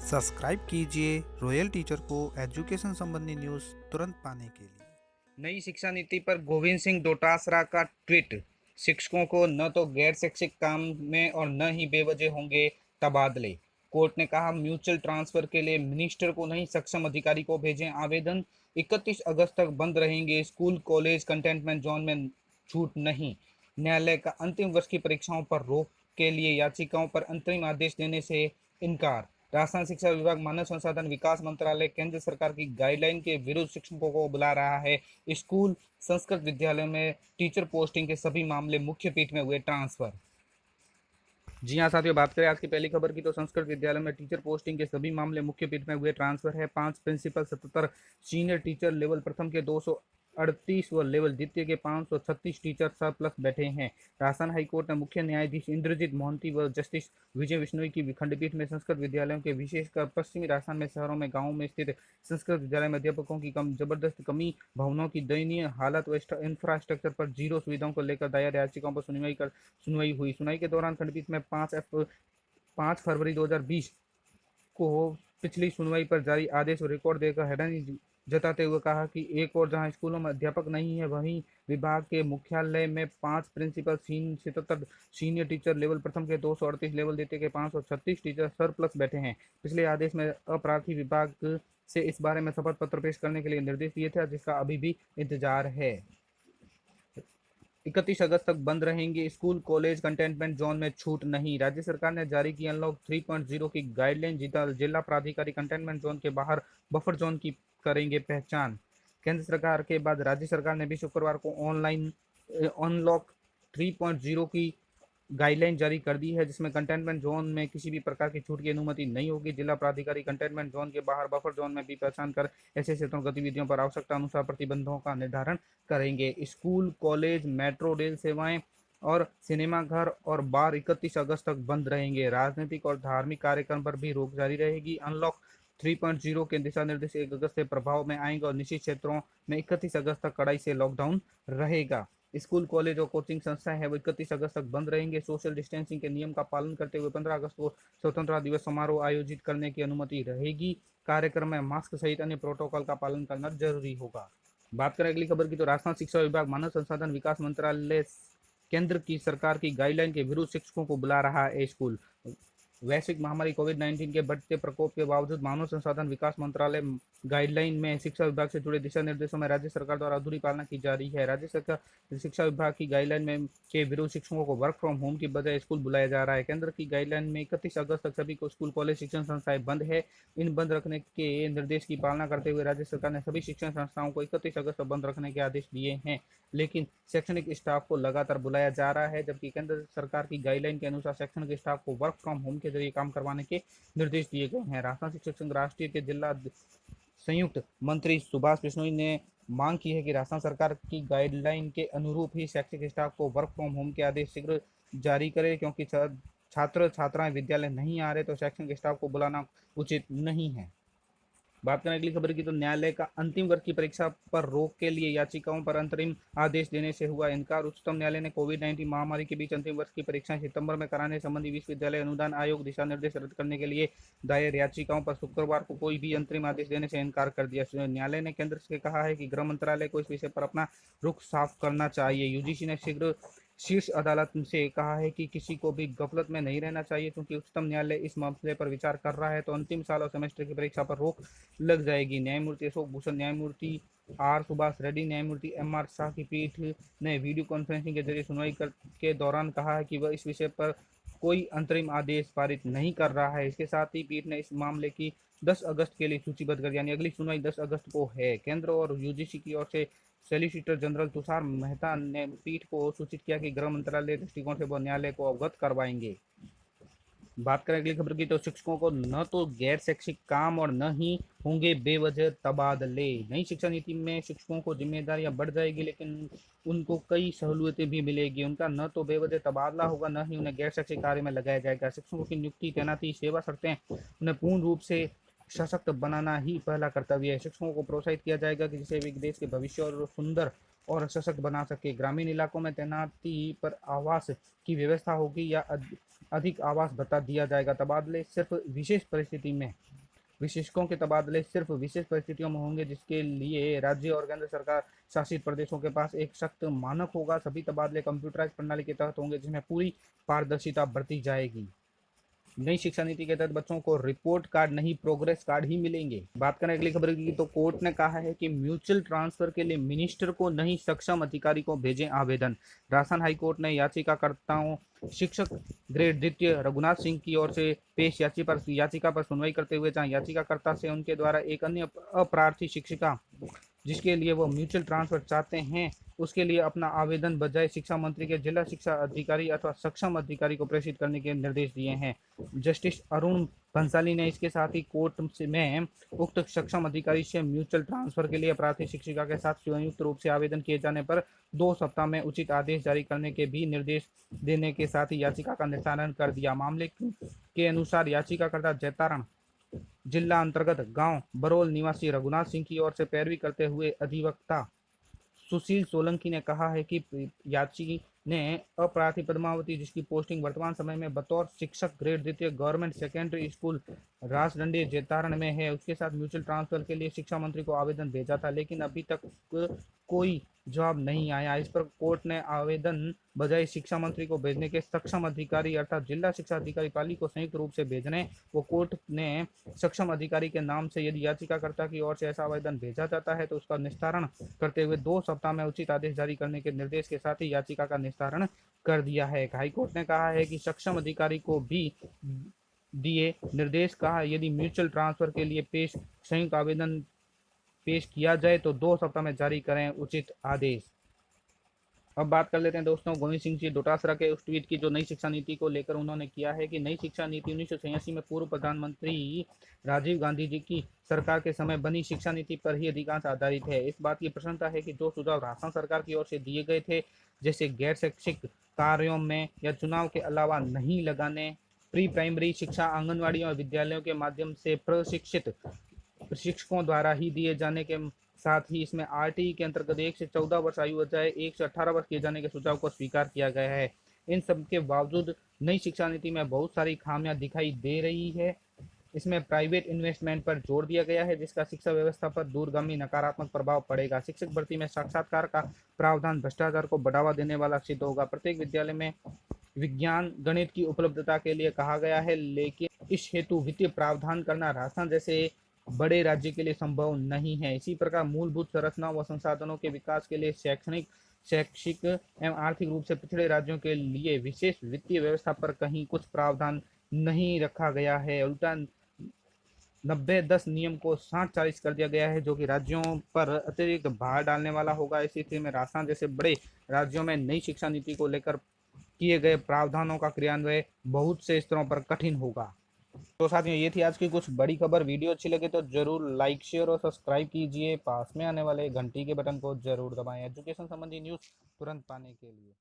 Subscribe कीजिए royal teacher को education संबंधी न्यूज़ तुरंत पाने के लिए। नई शिक्षा नीति पर गोविंद सिंह डोटासरा का ट्वीट। शिक्षकों को न तो गैर शैक्षिक काम में और न ही बेवजह होंगे तबादले। कोर्ट ने कहा म्यूचुअल ट्रांसफर के लिए मिनिस्टर को नहीं सक्षम अधिकारी को भेजें आवेदन। 31 अगस्त तक बंद रहेंगे स्कूल कॉलेज, कंटेनमेंट जोन में छूट नहीं। न्यायालय का अंतिम वर्ष की परीक्षाओं पर रोक के लिए याचिकाओं पर अंतरिम आदेश देने से इनकार। राजस्थान शिक्षा विभाग मानव संसाधन विकास मंत्रालय केंद्र सरकार की गाइडलाइन के विरुद्ध शिक्षकों को बुला रहा है। स्कूल संस्कृत विद्यालय में टीचर पोस्टिंग के सभी मामले मुख्य पीठ में हुए ट्रांसफर। जी हाँ साथियों, बात करें आज की पहली खबर की तो संस्कृत विद्यालय में टीचर पोस्टिंग के सभी मामले मुख्य पीठ में हुए ट्रांसफर है। 5 प्रिंसिपल, 77 सीनियर टीचर लेवल प्रथम के 238 व लेवल द्वितीय के 536 टीचर सरप्लस बैठे हैं। राजस्थान हाईकोर्ट ने मुख्य न्यायाधीश इंद्रजीत मोहंती व जस्टिस विजय विश्नोई की खंडपीठ में संस्कृत विद्यालयों के, विशेषकर पश्चिमी राजस्थान में शहरों में गांवों में स्थित संस्कृत विद्यालय में अध्यापकों की जबरदस्त कमी, भवनों की दयनीय हालत व इंफ्रास्ट्रक्चर पर जीरो सुविधाओं को लेकर दायर याचिकाओं पर सुनवाई हुई। सुनवाई के दौरान खंडपीठ में 5 फरवरी 2020 को पिछली सुनवाई पर जारी आदेश और रिकॉर्ड देकर हैरानी जताते हुए कहा कि एक और जहां स्कूलों में अध्यापक नहीं है, वहीं विभाग के मुख्यालय में 5 प्रिंसिपल, 77 सीनियर टीचर लेवल प्रथम के 238, लेवल द्वितीय के 536 टीचर सरप्लस बैठे हैं। पिछले आदेश में अपराधी विभाग से इस बारे में शपथ पत्र पेश करने के लिए निर्देश दिए थे, जिसका अभी भी इंतजार है। 31 अगस्त तक बंद रहेंगे स्कूल कॉलेज, कंटेनमेंट जोन में छूट नहीं। राज्य सरकार ने जारी की अनलॉक 3.0 की गाइडलाइन। जिला प्राधिकारी कंटेनमेंट जोन के बाहर बफर जोन की करेंगे पहचान। केंद्र सरकार के बाद राज्य सरकार ने भी शुक्रवार को ऑनलाइन अनलॉक 3.0 की गाइडलाइन जारी कर दी है, जिसमें कंटेनमेंट जोन में किसी भी प्रकार की छूट की अनुमति नहीं होगी। जिला प्राधिकारी कंटेनमेंट जोन के बाहर बफर जोन में भी पहचान कर ऐसे क्षेत्रों गतिविधियों पर आवश्यकता अनुसार प्रतिबंधों का निर्धारण करेंगे। स्कूल, कॉलेज, मेट्रो रेल सेवाएं और सिनेमा घर और बार 31 अगस्त तक बंद रहेंगे। राजनीतिक और धार्मिक कार्यक्रम पर भी रोक जारी रहेगी। अनलॉक 3.0 के दिशा निर्देश 1 अगस्त से प्रभाव में आएंगे और निश्चित क्षेत्रों में 31 अगस्त तक कड़ाई से लॉकडाउन रहेगा। स्कूल, कॉलेज और कोचिंग संस्थाएं हैं वो 31 अगस्त तक बंद रहेंगे। सोशल डिस्टेंसिंग के नियम का पालन करते हुए 15 अगस्त को स्वतंत्रता दिवस समारोह आयोजित करने की अनुमति रहेगी। कार्यक्रम में मास्क सहित अन्य प्रोटोकॉल का पालन करना जरूरी होगा। बात करें अगली खबर की तो राजस्थान शिक्षा विभाग मानव संसाधन विकास मंत्रालय केंद्र की सरकार की गाइडलाइन के विरुद्ध शिक्षकों को बुला रहा है। स्कूल वैश्विक महामारी कोविड-19 के बढ़ते प्रकोप के बावजूद मानव संसाधन विकास मंत्रालय गाइडलाइन में शिक्षा विभाग से जुड़े दिशा निर्देशों में राज्य सरकार द्वारा अधूरी पालना की जा रही है। राज्य सरकार शिक्षा विभाग की गाइडलाइन में के विरुद्ध शिक्षकों को वर्क फ्रॉम होम की बजाय स्कूल बुलाया जा रहा है। केंद्र की गाइडलाइन में 31 अगस्त तक सभी को स्कूल, कॉलेज, शिक्षण संस्थाएं बंद है। इन बंद रखने के निर्देश की पालना करते हुए राज्य सरकार ने सभी शिक्षण संस्थाओं को 31 अगस्त तक बंद रखने के आदेश दिए हैं, लेकिन शैक्षणिक स्टाफ को लगातार बुलाया जा रहा है, जबकि केंद्र सरकार की गाइडलाइन के अनुसार शैक्षणिक स्टाफ को वर्क फ्रॉम होम के जरिए काम करवाने के निर्देश दिए गए हैं। राजस्थान शिक्षक संघ राष्ट्रीय के जिला संयुक्त मंत्री सुभाष बिश्नोई ने मांग की है कि राजस्थान सरकार की गाइडलाइन के अनुरूप ही शैक्षिक स्टाफ को वर्क फ्रॉम होम के आदेश शीघ्र जारी करे, क्योंकि छात्र छात्राएं विद्यालय नहीं आ रहे तो शैक्षणिक स्टाफ को बुलाना उचित नहीं है। बात करें अगली खबर की तो न्यायालय का अंतिम वर्ष की परीक्षा पर रोक के लिए याचिकाओं पर अंतरिम आदेश देने से हुआ इनकार। उच्चतम न्यायालय ने कोविड-19 महामारी के बीच अंतिम वर्ष की परीक्षाएं सितंबर में कराने संबंधी विश्वविद्यालय अनुदान आयोग दिशा निर्देश रद्द करने के लिए दायर याचिकाओं पर शुक्रवार को कोई भी अंतरिम आदेश देने से इनकार कर दिया। न्यायालय ने केंद्र से कहा है कि गृह मंत्रालय को इस विषय पर अपना रुख साफ करना चाहिए। यूजीसी ने शीर्ष अदालत से कहा है कि किसी को भी गफलत में नहीं रहना चाहिए, क्योंकि उच्चतम न्यायालय इस मामले पर विचार कर रहा है तो अंतिम साल और सेमेस्टर की परीक्षा पर रोक लग जाएगी। न्यायमूर्ति अशोक भूषण, न्यायमूर्ति आर सुभाष रेड्डी, न्यायमूर्ति एम आर शाह की पीठ ने वीडियो कॉन्फ्रेंसिंग के जरिए सुनवाई के दौरान कहा है कि वह इस विषय पर कोई अंतरिम आदेश पारित नहीं कर रहा है। इसके साथ ही पीठ ने इस मामले की 10 अगस्त के लिए सूचीबद्ध कर, यानी अगली सुनवाई 10 अगस्त को है। केंद्र और यूजीसी की ओर से सॉलिसिटर जनरल तुषार मेहता ने पीठ को सूचित किया कि गृह मंत्रालय दृष्टिकोण से वह न्यायालय को अवगत करवाएंगे। बात करें अगली खबर की तो शिक्षकों को न तो गैर शैक्षिक काम और न ही होंगे बेवजह तबादले। नई शिक्षा नीति में शिक्षकों को जिम्मेदारियां बढ़ जाएगी, लेकिन उनको कई सहूलियतें भी मिलेगी। उनका न तो बेवजह तबादला होगा, न ही उन्हें गैर शैक्षिक कार्य में लगाया जाएगा। शिक्षकों की नियुक्ति, तैनाती, सेवा शर्तें उन्हें पूर्ण रूप से सशक्त बनाना ही पहला कर्तव्य है। शिक्षकों को प्रोत्साहित किया जाएगा कि जिसे वे देश के भविष्य और सुंदर और सशक्त बना सके। ग्रामीण इलाकों में तैनाती पर आवास की व्यवस्था होगी या अधिक आवास बता दिया जाएगा। तबादले सिर्फ विशेष परिस्थिति में विशेषज्ञों के तबादले सिर्फ विशेष परिस्थितियों में होंगे, जिसके लिए राज्य और केंद्र सरकार शासित प्रदेशों के पास एक सख्त मानक होगा। सभी तबादले कंप्यूटराइज प्रणाली के तहत होंगे, जिसमें पूरी पारदर्शिता बरती जाएगी। नई शिक्षा नीति के तहत बच्चों को रिपोर्ट कार्ड नहीं, प्रोग्रेस कार्ड ही मिलेंगे। बात करें अगली खबर की, तो कोर्ट ने कहा है कि म्यूचुअल ट्रांसफर के लिए मिनिस्टर को नहीं, सक्षम अधिकारी को भेजें आवेदन। राजस्थान हाईकोर्ट ने याचिकाकर्ताओं शिक्षक ग्रेड द्वितीय रघुनाथ सिंह की ओर से पेश याचिका पर सुनवाई करते हुए जहां याचिकाकर्ता से उनके द्वारा एक अन्य अप्रार्थी शिक्षिका जिसके लिए वो म्यूचुअल ट्रांसफर चाहते हैं उसके लिए अपना आवेदन बजाय शिक्षा मंत्री के जिला शिक्षा अधिकारी अथवा सक्षम अधिकारी को प्रेषित करने के निर्देश दिए हैं। जस्टिस अरुण भंसाली ने इसके साथ ही कोर्ट में उक्त सक्षम अधिकारी से म्यूचुअल ट्रांसफर के लिए अपराधी शिक्षिका के साथ संयुक्त रूप से आवेदन किए जाने पर 2 सप्ताह में उचित आदेश जारी करने के भी निर्देश देने के साथ ही याचिका का निस्तारण कर दिया। मामले के अनुसार याचिकाकर्ता जैतारण जिला अंतर्गत गांव बरोल निवासी रघुनाथ सिंह की ओर से पैरवी करते हुए अधिवक्ता सुशील सोलंकी ने कहा है कि याची ने अपराधी पद्मावती, जिसकी पोस्टिंग वर्तमान समय में बतौर शिक्षक ग्रेड द्वितीय गवर्नमेंट सेकेंडरी स्कूल राजडंडी जैतारण में है, उसके साथ म्यूचुअल ट्रांसफर के लिए शिक्षा मंत्री को आवेदन भेजा था, लेकिन अभी तक कोई जवाब नहीं आया। इस पर कोर्ट ने आवेदन बजाय शिक्षा मंत्री को भेजने के सक्षम अधिकारी अर्थात जिला शिक्षा अधिकारी पाली को संयुक्त रूप से भेजने वो कोर्ट ने सक्षम अधिकारी के नाम से यदि याचिकाकर्ता की ओर से ऐसा आवेदन भेजा जाता है तो उसका निस्तारण करते हुए 2 सप्ताह में उचित आदेश जारी करने के निर्देश के साथ ही याचिका का निस्तारण कर दिया है। हाईकोर्ट ने कहा है कि सक्षम अधिकारी को भी दिए निर्देश कहा यदि म्यूचुअल ट्रांसफर के लिए संयुक्त आवेदन पेश किया जाए तो 2 सप्ताह में जारी करें उचित आदेश। अब बात कर लेते हैं दोस्तों गोविंद सिंह जी डोटासरा के उस ट्वीट की जो नई शिक्षा नीति को लेकर उन्होंने किया है कि नई शिक्षा नीति 1986 में पूर्व प्रधानमंत्री राजीव गांधी जी की सरकार के समय बनी शिक्षा नीति पर ही अधिकांश आधारित है। इस बात की प्रसन्नता है कि जो सुझाव राजस्थान सरकार की ओर से दिए गए थे, जैसे गैर शैक्षिक कार्यों में या चुनाव के अलावा नहीं लगाने, प्री प्राइमरी शिक्षा आंगनवाड़ी और विद्यालयों के माध्यम से प्रशिक्षित शिक्षकों द्वारा ही दिए जाने के साथ ही इसमें आरटीई के अंतर्गत 1 से 14 वर्ष आयु बजाय 1 से 18 वर्ष किए जाने के सुझाव को स्वीकार किया गया है। इन सब के बावजूद नई शिक्षा नीति में बहुत सारी खामियां दिखाई दे रही है। इसमें प्राइवेट इन्वेस्टमेंट पर जोर दिया गया है, जिसका शिक्षा व्यवस्था पर दूरगामी नकारात्मक प्रभाव पड़ेगा। शिक्षक भर्ती में साक्षात्कार का प्रावधान भ्रष्टाचार को बढ़ावा देने वाला सिद्ध होगा। प्रत्येक विद्यालय में विज्ञान गणित की उपलब्धता के लिए कहा गया है, लेकिन इस हेतु वित्तीय प्रावधान करना राजस्थान जैसे बड़े राज्य के लिए संभव नहीं है। इसी प्रकार मूलभूत संरचना व संसाधनों के विकास के लिए शैक्षिक एवं आर्थिक रूप से पिछड़े राज्यों के लिए विशेष वित्तीय व्यवस्था पर कहीं कुछ प्रावधान नहीं रखा गया है। उल्टा 90-10 नियम को 60-40 कर दिया गया है, जो कि राज्यों पर अतिरिक्त भार डालने वाला होगा। इसी स्थिति में राजस्थान जैसे बड़े राज्यों में नई शिक्षा नीति को लेकर किए गए प्रावधानों का क्रियान्वयन बहुत से स्तरों पर कठिन होगा। तो साथियों ये थी आज की कुछ बड़ी खबर। वीडियो अच्छी लगे तो जरूर लाइक शेयर और सब्सक्राइब कीजिए। पास में आने वाले घंटी के बटन को जरूर दबाएं एजुकेशन संबंधी न्यूज़ तुरंत पाने के लिए।